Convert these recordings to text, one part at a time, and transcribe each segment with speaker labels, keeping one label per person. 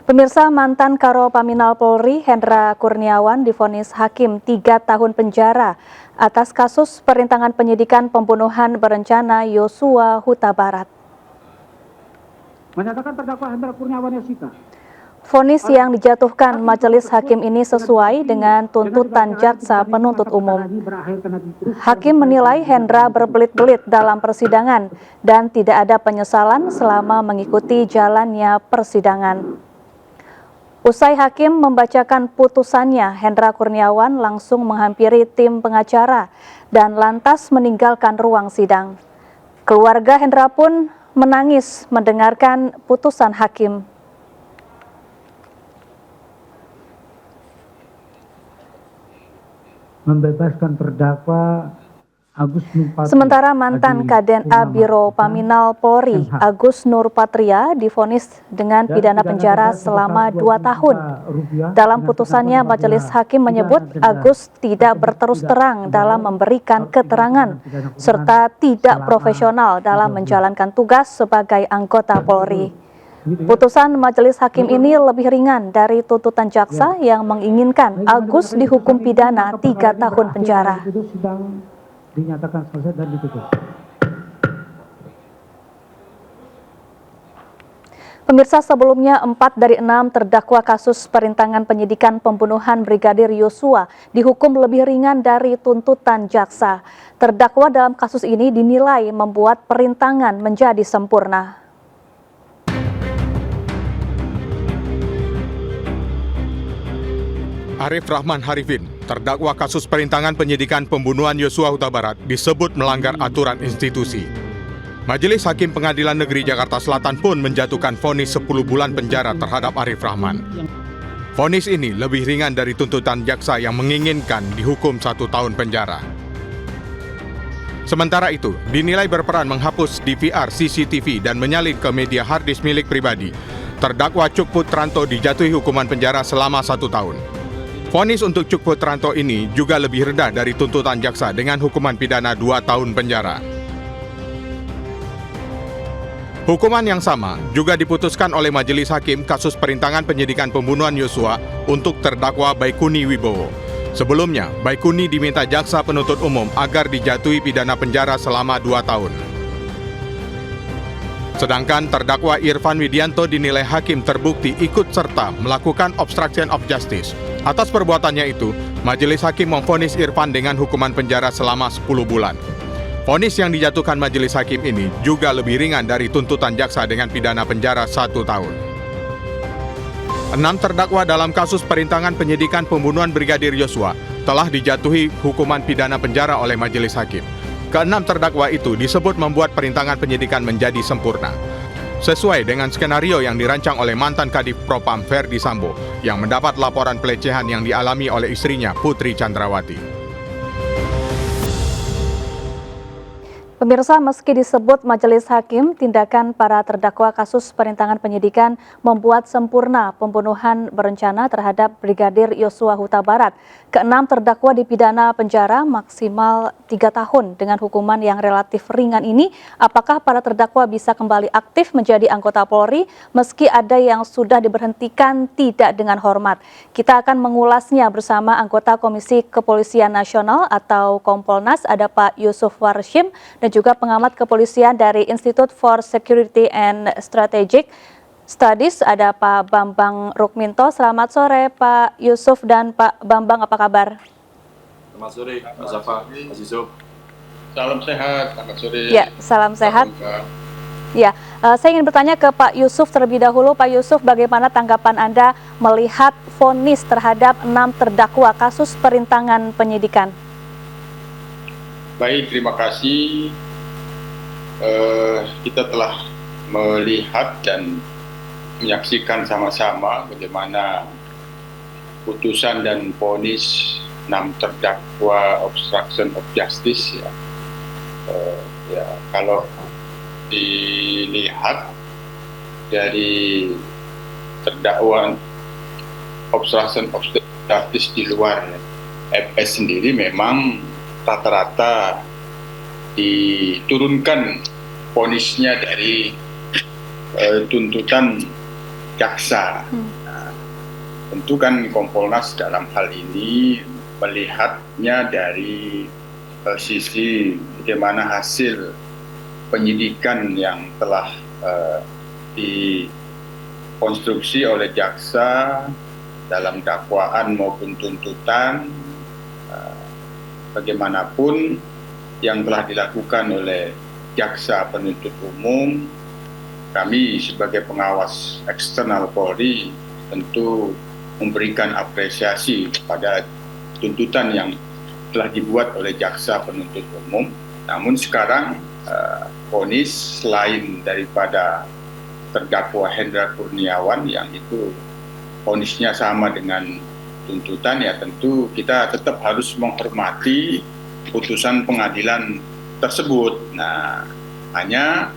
Speaker 1: Pemirsa, mantan Karo Paminal Polri Hendra Kurniawan divonis hakim 3 tahun penjara atas kasus perintangan penyidikan pembunuhan berencana Yosua Huta Barat.
Speaker 2: Menyatakan terdakwa Hendra Kurniawan Yosita.
Speaker 1: Vonis yang dijatuhkan majelis hakim ini sesuai dengan tuntutan jaksa penuntut umum. Hakim menilai Hendra berbelit-belit dalam persidangan dan tidak ada penyesalan selama mengikuti jalannya persidangan. Usai hakim membacakan putusannya, Hendra Kurniawan langsung menghampiri tim pengacara dan lantas meninggalkan ruang sidang. Keluarga Hendra pun menangis mendengarkan putusan hakim.
Speaker 2: Membebaskan terdakwa Agus Nurpatria.
Speaker 1: Sementara mantan Kaden A Biro Paminal Polri Agus Nurpatria divonis dengan pidana penjara selama 2 tahun. Dalam putusannya, majelis hakim menyebut Agus tidak berterus terang dalam memberikan keterangan serta tidak profesional dalam menjalankan tugas sebagai anggota Polri. Putusan majelis hakim ini lebih ringan dari tuntutan jaksa yang menginginkan Agus dihukum pidana 3 tahun penjara.
Speaker 2: Dinyatakan selesai dan ditutup.
Speaker 1: Pemirsa, sebelumnya 4 dari 6 terdakwa kasus perintangan penyidikan pembunuhan Brigadir Yosua dihukum lebih ringan dari tuntutan jaksa. Terdakwa dalam kasus ini dinilai membuat perintangan menjadi sempurna.
Speaker 3: Arif Rahman Harifin, terdakwa kasus perintangan penyidikan pembunuhan Yosua Huta Barat, disebut melanggar aturan institusi. Majelis Hakim Pengadilan Negeri Jakarta Selatan pun menjatuhkan vonis 10 bulan penjara terhadap Arif Rahman. Vonis ini lebih ringan dari tuntutan jaksa yang menginginkan dihukum 1 tahun penjara. Sementara itu, dinilai berperan menghapus DVR CCTV dan menyalin ke media harddisk milik pribadi. Terdakwa Cuk Putranto dijatuhi hukuman penjara selama 1 tahun. Vonis untuk Cuk Putranto ini juga lebih rendah dari tuntutan jaksa dengan hukuman pidana 2 tahun penjara. Hukuman yang sama juga diputuskan oleh majelis hakim kasus perintangan penyidikan pembunuhan Yosua untuk terdakwa Baikuni Wibowo. Sebelumnya, Baikuni diminta jaksa penuntut umum agar dijatuhi pidana penjara selama 2 tahun. Sedangkan terdakwa Irfan Widianto dinilai hakim terbukti ikut serta melakukan obstruction of justice. Atas perbuatannya itu, majelis hakim memvonis Irfan dengan hukuman penjara selama 10 bulan. Vonis yang dijatuhkan majelis hakim ini juga lebih ringan dari tuntutan jaksa dengan pidana penjara 1 tahun. 6 terdakwa dalam kasus perintangan penyidikan pembunuhan Brigadir Yosua telah dijatuhi hukuman pidana penjara oleh majelis hakim. Ke-6 terdakwa itu disebut membuat perintangan penyidikan menjadi sempurna, sesuai dengan skenario yang dirancang oleh mantan Kadif Propam Verdi Sambo yang mendapat laporan pelecehan yang dialami oleh istrinya Putri Chandrawati.
Speaker 1: Pemirsa, meski disebut majelis hakim, tindakan para terdakwa kasus perintangan penyidikan membuat sempurna pembunuhan berencana terhadap Brigadir Yosua Huta Barat. Ke-6 terdakwa dipidana penjara maksimal 3 tahun dengan hukuman yang relatif ringan ini. Apakah para terdakwa bisa kembali aktif menjadi anggota Polri meski ada yang sudah diberhentikan tidak dengan hormat? Kita akan mengulasnya bersama anggota Komisi Kepolisian Nasional atau Kompolnas, ada Pak Yusuf Warshim, dan juga pengamat kepolisian dari Institute for Security and Strategic Studies, ada Pak Bambang Rukminto. Selamat sore Pak Yusuf dan Pak Bambang, apa kabar?
Speaker 4: Selamat sore Mas Safa, Mas Yusuf. Salam sehat, selamat sore.
Speaker 1: Ya, salam sehat. Ya, saya ingin bertanya ke Pak Yusuf terlebih dahulu. Pak Yusuf, bagaimana tanggapan Anda melihat vonis terhadap 6 terdakwa kasus perintangan penyidikan?
Speaker 4: Baik, terima kasih. Kita telah melihat dan menyaksikan sama-sama bagaimana putusan dan vonis 6 terdakwa obstruction of justice ya. Kalau dilihat dari terdakwa obstruction of justice di luar FS sendiri memang rata-rata diturunkan vonisnya dari tuntutan
Speaker 5: jaksa. Nah, tentu kan Kompolnas dalam hal ini melihatnya dari sisi bagaimana hasil penyidikan yang telah dikonstruksi oleh jaksa dalam dakwaan maupun tuntutan. Bagaimanapun yang telah dilakukan oleh jaksa penuntut umum, kami sebagai pengawas eksternal Polri tentu memberikan apresiasi pada tuntutan yang telah dibuat oleh jaksa penuntut umum. Namun sekarang vonis selain daripada terdakwa Hendra Kurniawan yang itu vonisnya sama dengan tuntutan, ya tentu kita tetap harus menghormati putusan pengadilan tersebut. Nah, hanya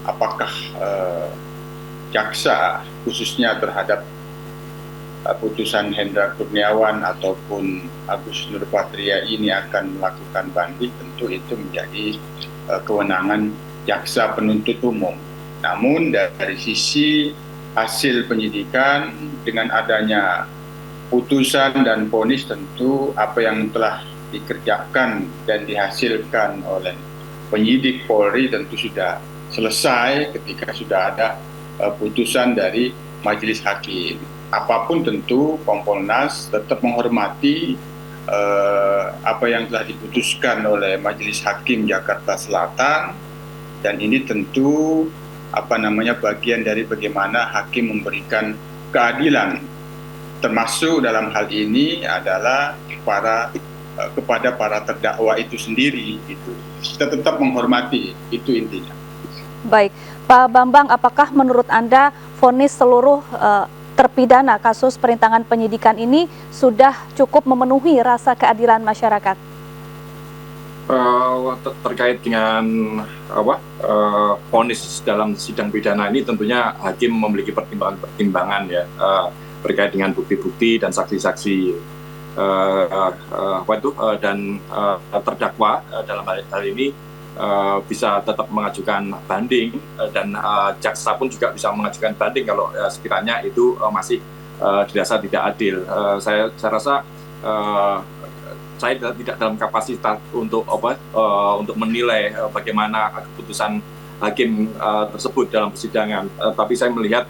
Speaker 5: apakah jaksa khususnya terhadap putusan Hendra Kurniawan ataupun Agus Nurpatria ini akan melakukan banding, tentu itu menjadi kewenangan jaksa penuntut umum. Namun dari sisi hasil penyidikan dengan adanya putusan dan vonis, tentu apa yang telah dikerjakan dan dihasilkan oleh penyidik Polri tentu sudah selesai ketika sudah ada putusan dari majelis hakim. Apapun tentu Kompolnas tetap menghormati apa yang telah diputuskan oleh majelis hakim Jakarta Selatan, dan ini tentu bagian dari bagaimana hakim memberikan keadilan, termasuk dalam hal ini adalah kepada para terdakwa itu sendiri. Gitu. Kita tetap menghormati, itu intinya.
Speaker 1: Baik, Pak Bambang, apakah menurut Anda vonis seluruh terpidana kasus perintangan penyidikan ini sudah cukup memenuhi rasa keadilan masyarakat?
Speaker 4: Terkait dengan vonis dalam sidang pidana ini, tentunya hakim memiliki pertimbangan ya, terkait dengan bukti-bukti dan saksi-saksi dan terdakwa dalam hal ini bisa tetap mengajukan banding, dan jaksa pun juga bisa mengajukan banding kalau sekiranya itu masih dirasa tidak adil. Saya rasa saya tidak dalam kapasitas untuk menilai bagaimana keputusan hakim tersebut dalam persidangan, tapi saya melihat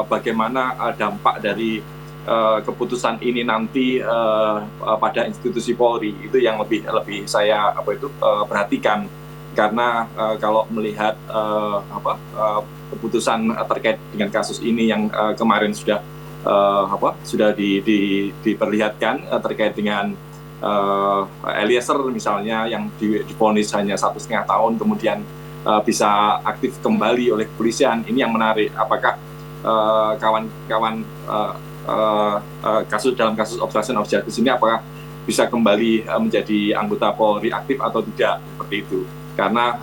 Speaker 4: bagaimana dampak dari keputusan ini nanti pada institusi Polri, itu yang lebih saya perhatikan, karena kalau melihat keputusan terkait dengan kasus ini yang kemarin sudah diperlihatkan terkait dengan Eliezer misalnya, yang divonis hanya 1,5 tahun kemudian bisa aktif kembali oleh kepolisian. Ini yang menarik, apakah kawan-kawan dalam kasus obstruction of justice ini apakah bisa kembali menjadi anggota Polri aktif atau tidak, seperti itu. Karena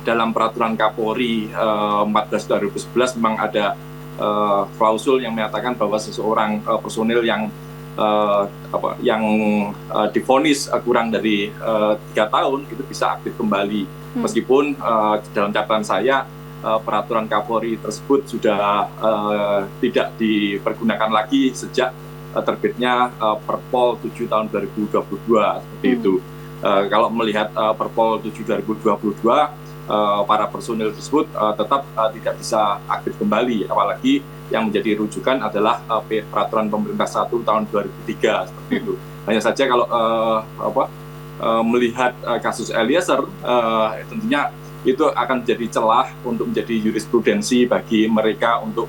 Speaker 4: dalam peraturan Kapolri 14/2011 memang ada klausul yang menyatakan bahwa seseorang personil yang divonis kurang dari 3 tahun itu bisa aktif kembali. Meskipun dalam catatan saya peraturan Kapolri tersebut sudah tidak dipergunakan lagi sejak terbitnya Perpol 7 tahun 2022, seperti itu. Kalau melihat Perpol 7 2022, para personil tersebut tetap tidak bisa aktif kembali, apalagi yang menjadi rujukan adalah peraturan pemerintah 1 tahun 2003, seperti itu. Hanya saja kalau melihat kasus Eliezer, tentunya itu akan menjadi celah untuk menjadi jurisprudensi bagi mereka untuk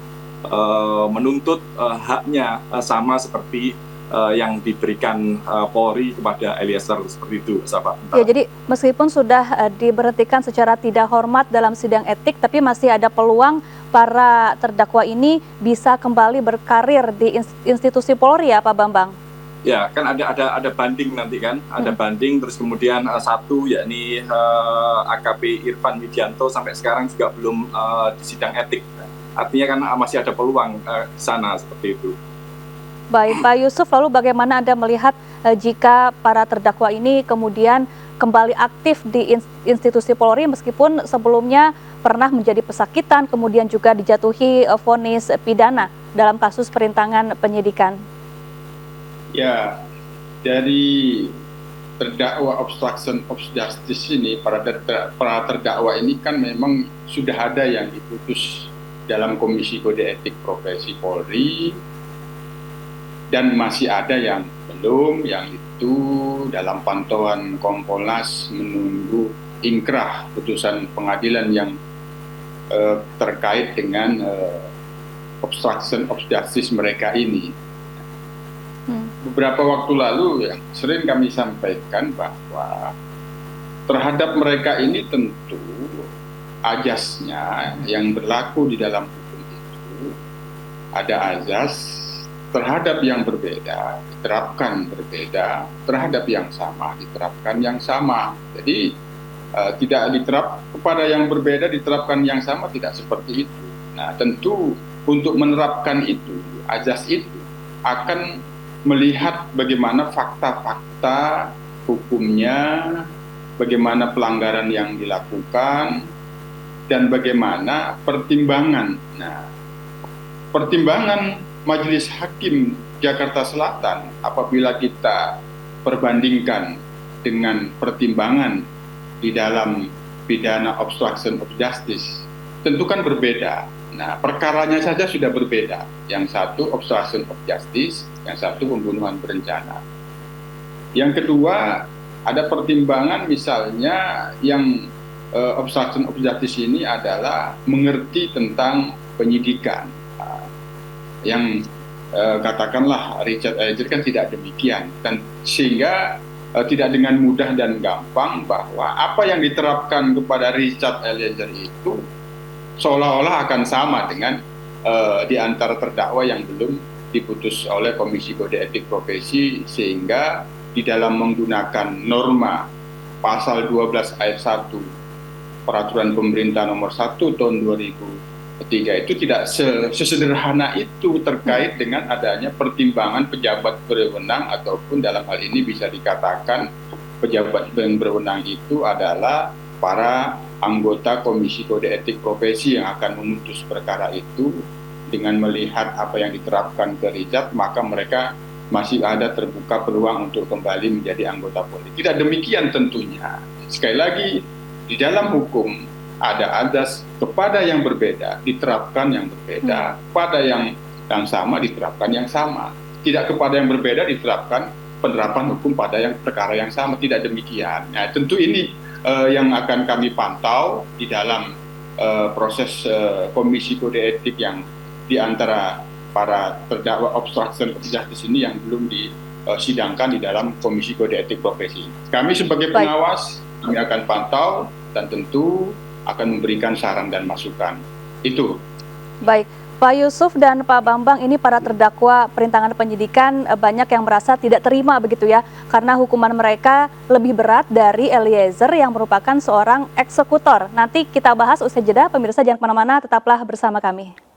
Speaker 4: menuntut haknya sama seperti yang diberikan Polri kepada Eliezer, seperti itu,
Speaker 1: Ya, jadi meskipun sudah diberhentikan secara tidak hormat dalam sidang etik, tapi masih ada peluang para terdakwa ini bisa kembali berkarir di institusi Polri, ya Pak Bambang?
Speaker 4: Ya, kan ada banding nanti kan, ada banding, terus kemudian satu yakni AKP Irfan Widianto sampai sekarang juga belum di sidang etik. Artinya kan masih ada peluang di sana, seperti itu.
Speaker 1: Baik, Pak Yusuf, lalu bagaimana Anda melihat jika para terdakwa ini kemudian kembali aktif di institusi Polri meskipun sebelumnya pernah menjadi pesakitan, kemudian juga dijatuhi vonis pidana dalam kasus perintangan penyidikan.
Speaker 5: Ya, dari terdakwa obstruction of justice ini, para terdakwa ini kan memang sudah ada yang diputus dalam Komisi Kode Etik Profesi Polri, dan masih ada yang belum, yang itu dalam pantauan Kompolnas menunggu ingkrah putusan pengadilan yang terkait dengan obstruction of justice mereka ini. Beberapa waktu lalu yang sering kami sampaikan bahwa terhadap mereka ini tentu azasnya yang berlaku di dalam hukum itu ada azas terhadap yang berbeda diterapkan berbeda, terhadap yang sama diterapkan yang sama. Jadi tidak diterap kepada yang berbeda diterapkan yang sama, tidak seperti itu. Nah, tentu untuk menerapkan itu, azas itu akan melihat bagaimana fakta-fakta hukumnya, bagaimana pelanggaran yang dilakukan, dan bagaimana pertimbangan. Nah, pertimbangan Majelis Hakim Jakarta Selatan apabila kita perbandingkan dengan pertimbangan di dalam pidana obstruction of justice, tentu kan berbeda. Nah, perkaranya saja sudah berbeda. Yang satu obstruction of justice, yang satu pembunuhan berencana. Yang kedua, ada pertimbangan misalnya yang obstruction of justice ini adalah mengerti tentang penyidikan. Yang katakanlah Richard Eliezer kan tidak demikian. Dan sehingga tidak dengan mudah dan gampang bahwa apa yang diterapkan kepada Richard Eliezer itu seolah-olah akan sama dengan di antara terdakwa yang belum diputus oleh Komisi Kode Etik Profesi, sehingga di dalam menggunakan norma pasal 12 ayat 1 Peraturan Pemerintah Nomor 1 Tahun 2003 itu tidak sesederhana itu terkait dengan adanya pertimbangan pejabat berwenang, ataupun dalam hal ini bisa dikatakan pejabat yang berwenang itu adalah para anggota Komisi Kode Etik Profesi yang akan memutus perkara itu. Dengan melihat apa yang diterapkan ke Richard, maka mereka masih ada terbuka peluang untuk kembali menjadi anggota Polri. Tidak demikian tentunya. Sekali lagi, di dalam hukum ada azas kepada yang berbeda diterapkan yang berbeda, pada yang sama diterapkan yang sama. Tidak kepada yang berbeda diterapkan penerapan hukum pada yang perkara yang sama. Tidak demikian. Nah, tentu ini yang akan kami pantau di dalam proses Komisi Kode Etik yang di antara para terdakwa obstruction of justice ini yang belum disidangkan di dalam Komisi Kode Etik Profesi. Kami sebagai pengawas, kami akan pantau dan tentu akan memberikan saran dan masukan. Itu.
Speaker 1: Baik, Pak Yusuf dan Pak Bambang, ini para terdakwa perintangan penyidikan banyak yang merasa tidak terima begitu ya, karena hukuman mereka lebih berat dari Eliezer yang merupakan seorang eksekutor. Nanti kita bahas usai jeda, pemirsa jangan kemana-mana, tetaplah bersama kami.